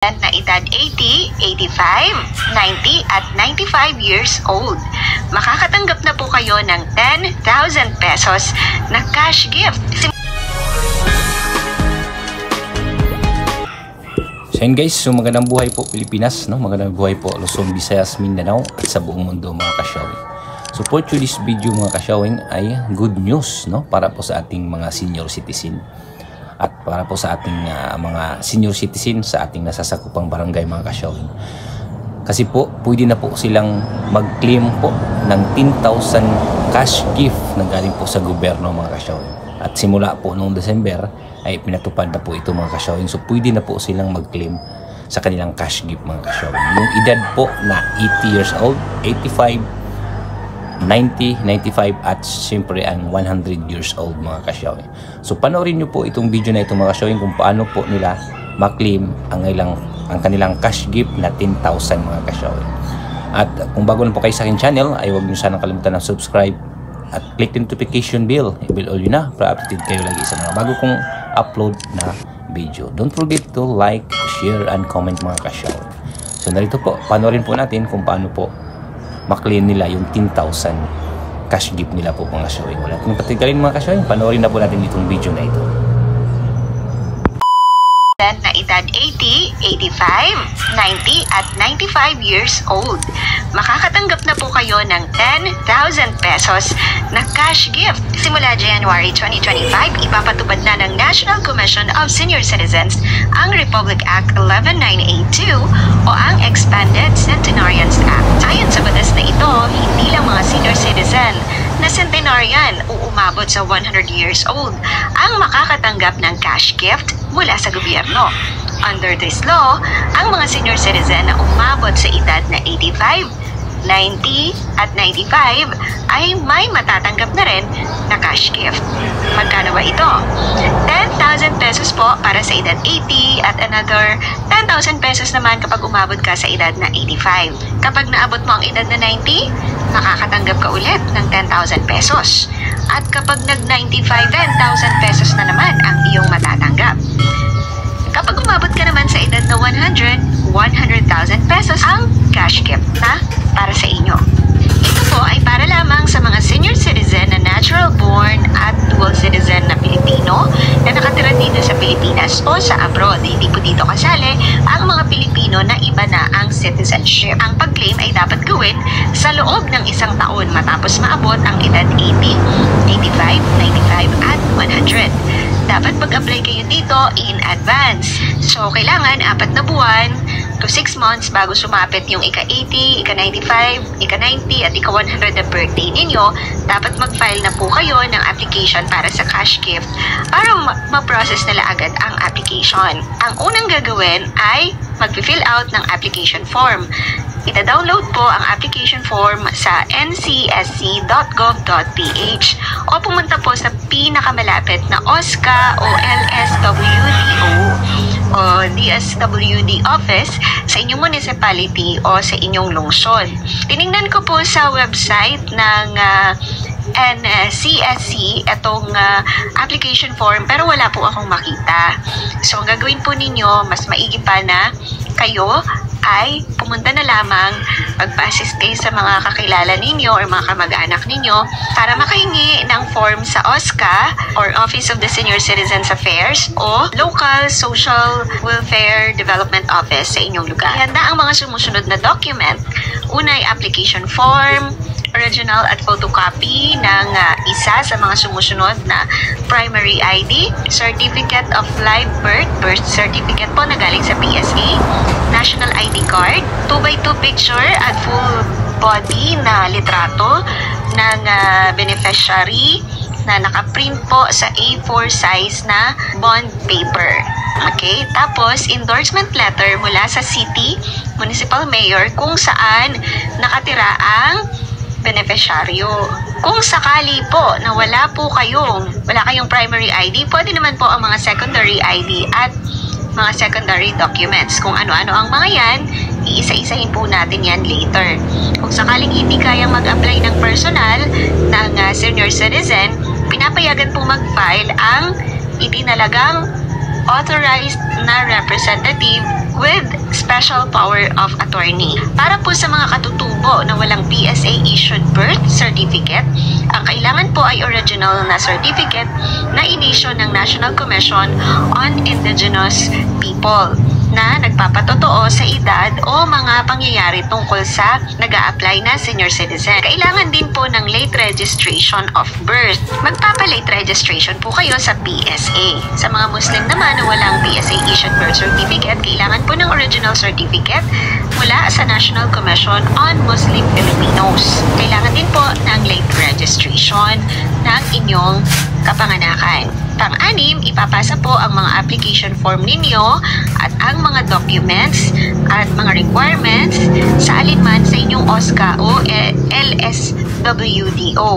na edad 80, 85, 90 at 95 years old. Makakatanggap na po kayo ng 10,000 pesos na cash gift. So yun guys, so magandang buhay po Pilipinas, no? Magandang buhay po Luzon, Visayas, Mindanao at sa buong mundo mga kasyawing. So for today's video mga kasyawing ay good news, no? Para po sa ating mga senior citizen. At para po sa ating mga senior citizen sa ating nasasakupang barangay mga kasyawin. Kasi po, pwede na po silang mag-claim po ng 10,000 cash gift na galing po sa gobyerno mga kasyawin. At simula po noong December ay pinatupad na po ito mga kasyawin. So pwede na po silang mag-claim sa kanilang cash gift mga kasyawin. Yung edad po na 80 years old, 85, 90, 95 at siyempre ang 100 years old mga kasyawin. So panoorin nyo po itong video na ito mga kasyawin kung paano po nila ma-claim ang kanilang cash gift na 10,000 mga kasyawin. At kung bago lang po kayo sa akin channel ay huwag nyo sana kalimutan na subscribe at click the notification bell. I-bell all yun na para updated kayo lagi sa mga bago kong upload na video. Don't forget to like, share and comment mga kasyawin. So narito po, panoorin po natin kung paano po maklaim nila yung 10,000 cash gift nila po mga kasyawin. Wala itong patigalin mga kasyawin, panoorin na po natin itong video na ito. Na edad 80, 85, 90 at 95 years old. Makakatanggap na po kayo ng 10,000 pesos na cash gift. Simula January 2025, ipapatupad na ng National Commission of Senior Citizens ang Republic Act 11982 o ang Expanded Centenarians Act. Ayon sa batas na ito, hindi lang mga senior citizen na centenarian o umabot sa 100 years old ang makakatanggap ng cash gift mula sa gobyerno. Under this law, ang mga senior citizen na umabot sa edad na 85, 90 at 95 ay may matatanggap na rin na cash gift. Magkano ba ito? 10,000 pesos po para sa edad 80 at another 10,000 pesos naman kapag umabot ka sa edad na 85. Kapag naabot mo ang edad na 90, makakatanggap ka ulit ng 10,000 pesos. At kapag nag-95, 10,000 pesos na naman ang iyong matatanggap. Kapag umabot ka naman sa edad na 100,000 pesos ang cash gift na para sa inyo. Ito po ay para lamang sa mga senior citizen na natural born at dual citizen na Pilipino na nakatira dito sa Pilipinas o sa abroad. Hindi po dito kasali ang mga Pilipino na iba na ang citizenship. Ang pag-claim ay dapat gawin sa loob ng isang taon matapos maabot ang edad 80, 85, 95 at 100. Dapat mag-apply kayo dito in advance. So, kailangan 4 na buwan to 6 months bago sumapit yung ika-80, ika-95, ika-90 at ika-100 na birthday ninyo. Dapat mag-file na po kayo ng application para sa cash gift para ma-process nila agad ang application. Ang unang gagawin ay mag-fill out ng application form. Ita-download po ang application form sa ncsc.gov.ph o pumunta po sa pinakamalapit na OSCA o LSWDO o DSWD office sa inyong municipality o sa inyong lungsod. Tiningnan ko po sa website ng NCSC itong application form pero wala po akong makita. So ang gagawin po ninyo, mas maigi pa na kayo ay pumunta na lamang, magpa-assist kayo sa mga kakilala ninyo or mga kamag-anak ninyo para makahingi ng form sa OSCA or Office of the Senior Citizens Affairs o Local Social Welfare Development Office sa inyong lugar. Ihanda ang mga sumusunod na document. Una ay application form, original at photocopy ng isa sa mga sumusunod na primary ID, certificate of live birth, birth certificate po na galing sa PSA, national ID card, 2x2 picture at full body na litrato ng beneficiary na nakaprint po sa A4 size na bond paper. Okay? Tapos, endorsement letter mula sa city, municipal mayor kung saan nakatira ang beneficiaryo. Kung sakali po na wala kayong primary ID, pwede naman po ang mga secondary ID at mga secondary documents. Kung ano-ano ang mga yan, iisa-isahin po natin yan later. Kung sakaling hindi kayang mag-apply ng personal ng senior citizen, pinapayagan po mag-file ang itinalagang authorized na representative with special power of attorney. Para po sa mga katutubo na walang PSA-issued birth certificate, ang kailangan po ay original na certificate na inisyo ng National Commission on Indigenous People na nagpapatotoo sa edad o mga pangyayari tungkol sa nag-a-apply na senior citizen. Kailangan din po ng late registration of birth. Magpapa-late registration po kayo sa PSA. Sa mga Muslim naman na walang PSA-issued birth certificate, kailangan po ng original certificate mula sa National Commission on Muslim Filipinos. Kailangan din po ng late registration ng inyong kapanganakan. Pang-anim, ipapasa po ang mga application form ninyo at ang mga documents at mga requirements sa alinman sa inyong OSCA o LSWDO.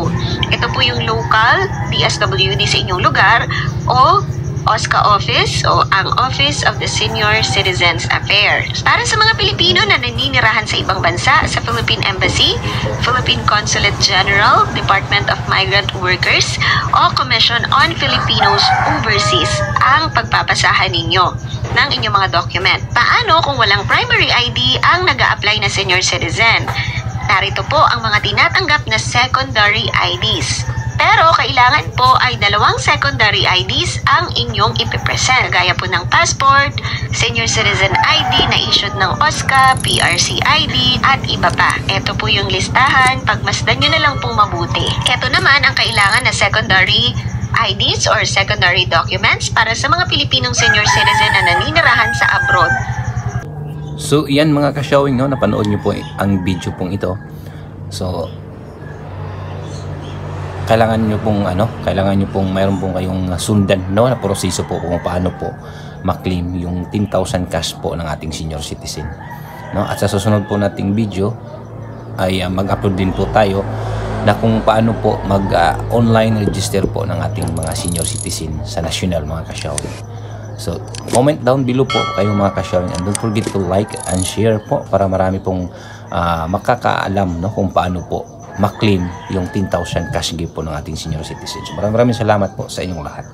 Ito po yung local DSWD sa inyong lugar o OSCA Office o ang Office of the Senior Citizens Affairs. Para sa mga Pilipino na naninirahan sa ibang bansa, sa Philippine Embassy, Philippine Consulate General, Department of Migrant Workers o Commission on Filipinos Overseas ang pagpapasahan ninyo ng inyong mga document. Paano kung walang primary ID ang nag-a-apply na senior citizen? Narito po ang mga tinatanggap na secondary IDs. Pero kailangan po ay 2 secondary IDs ang inyong ipipresent. Gaya po ng passport, senior citizen ID na issued ng OSCA, PRC ID, at iba pa. Ito po yung listahan. Pagmasdan nyo na lang po mabuti. Ito naman ang kailangan na secondary IDs or secondary documents para sa mga Pilipinong senior citizen na naninirahan sa abroad. So, yan mga ka-showing, no? Napanood nyo po ang video pong ito. So, kailangan nyo pong mayroon pong kayong sundan, no, na proseso po kung paano po ma-claim yung 10,000 cash po ng ating senior citizen, no? At sa susunod po nating video ay mag-upload din po tayo na kung paano po mag-online register po ng ating mga senior citizen sa national, mga ka-showing. So, comment down below po kayo mga ka-showing, and don't forget to like and share po para marami pong makakaalam, no, kung paano po ma-claim yung 10,000 cash gift po ng ating senior citizens. Maraming salamat po sa inyong lahat.